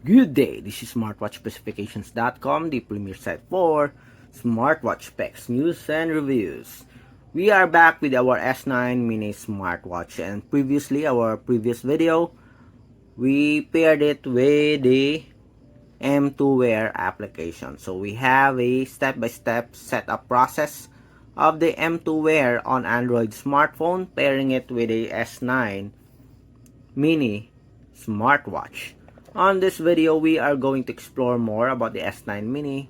Good day, this is smartwatchspecifications.com, the premier site for smartwatch specs, news, and reviews. We are back with our S9 mini smartwatch, and previously, our previous video, we paired it with the M2 Wear application. So we have a step-by-step setup process of the M2 Wear on Android smartphone, pairing it with a S9 mini smartwatch. On this video, we are going to explore more about the S9 mini,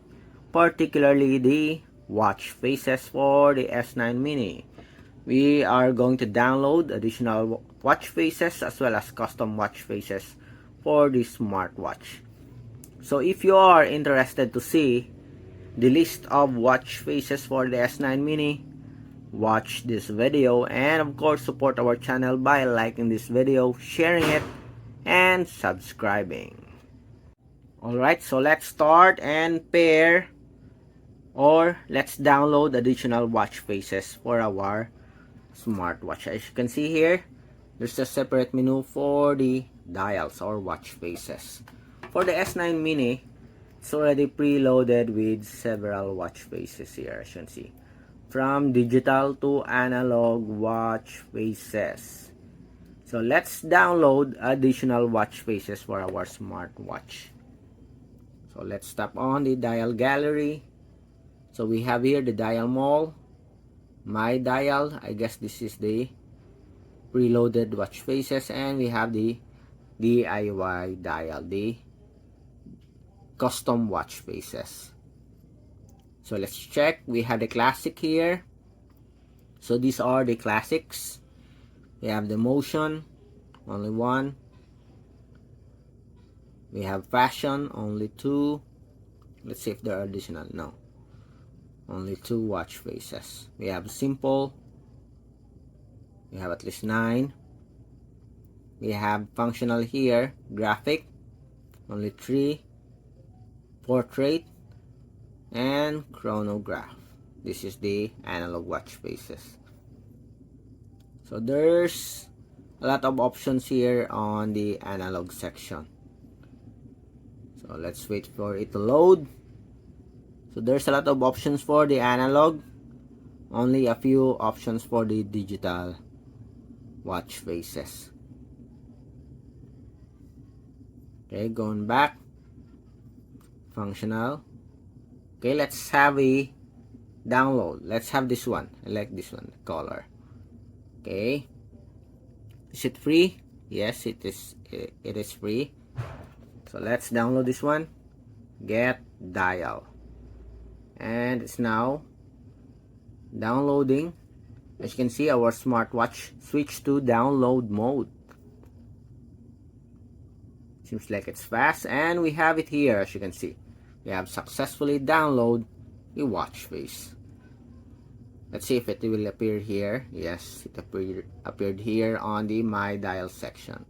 particularly the watch faces for the S9 mini. We are going to download additional watch faces as well as custom watch faces for the smartwatch. So if you are interested to see the list of watch faces for the S9 mini, watch this video, and of course support our channel by liking this video, sharing it, and subscribing. Alright, so let's start and pair, or let's download additional watch faces for our smartwatch. As you can see here, there's a separate menu for the dials or watch faces. For the S9 mini, it's already preloaded with several watch faces here, as you can see, from digital to analog watch faces. So let's download additional watch faces for our smartwatch. So let's tap on the dial gallery. So we have here the dial mall, my dial. I guess this is the preloaded watch faces, and we have the DIY dial, the custom watch faces. So let's check. We have the classic here. So these are the classics. We have the motion, only one. We have fashion, only two. Let's see if there are additional. No, only two watch faces. We have simple. We have at least 9. We have functional here, graphic, only 3. Portrait, and chronograph. This is the analog watch faces. So there's a lot of options here on the analog section. So let's wait for it to load. So there's a lot of options for the analog, only a few options for the digital watch faces. Okay, going back, functional. Okay, let's have a download. Let's have this one. I like this one, color. Okay, is it free? Yes, it is. It is free. So let's download this one. Get dial, and it's now downloading. As you can see, our smartwatch switched to download mode. Seems like it's fast, and we have it here. As you can see, we have successfully downloaded the watch face. Let's see if it will appear here. Yes, it appeared here on the My Dial section.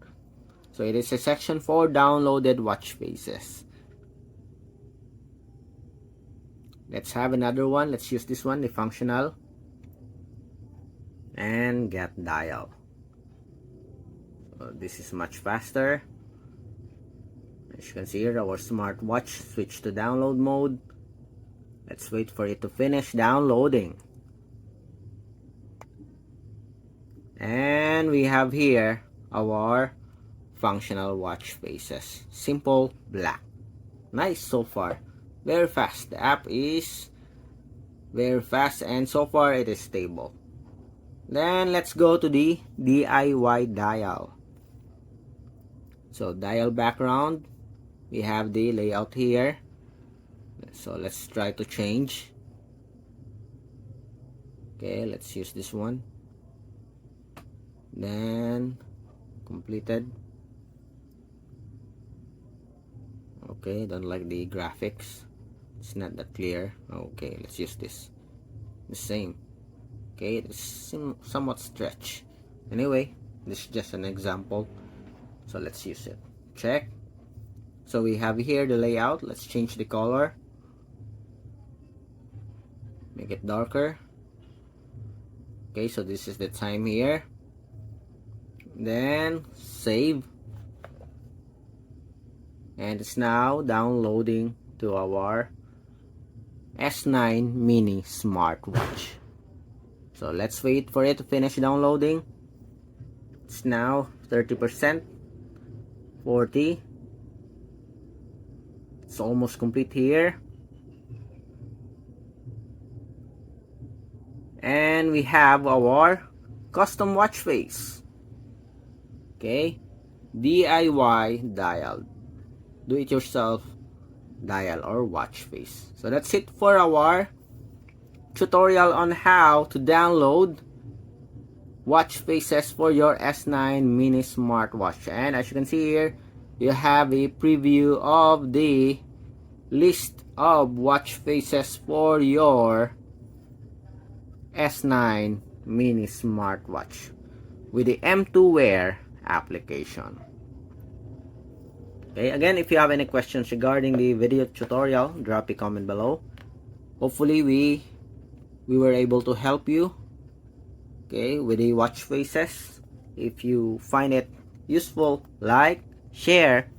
So it is a section for downloaded watch faces. Let's have another one. Let's use this one, the functional, and get dial. So this is much faster. As you can see here, our smartwatch switched to download mode. Let's wait for it to finish downloading. And we have here our functional watch faces. Simple, black. Nice so far. Very fast. The app is very fast, and so far it is stable. Then let's go to the DIY dial. So dial background. We have the layout here. So let's try to change. Okay, let's use this one. Then completed. Okay, don't like the graphics. It's not that clear. Okay, let's use this. The same. Okay, it's somewhat stretched. Anyway, this is just an example. So let's use it. Check. So we have here the layout. Let's change the color. Make it darker. Okay, so this is the time here. Then save. and it's now downloading to our S9 mini smartwatch. So let's wait for it to finish downloading. It's now 30%, 40. It's almost complete here. And we have our custom watch face. Okay, DIY dial, do it yourself dial or watch face. So that's it for our tutorial on how to download watch faces for your S9 mini smartwatch. And as you can see here, you have a preview of the list of watch faces for your S9 mini smartwatch with the M2 Wear application. Okay, again, if you have any questions regarding the video tutorial, drop a comment below. Hopefully we were able to help you, okay, with the watch faces. If you find it useful, like, share,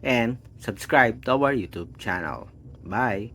and subscribe to our YouTube channel. Bye.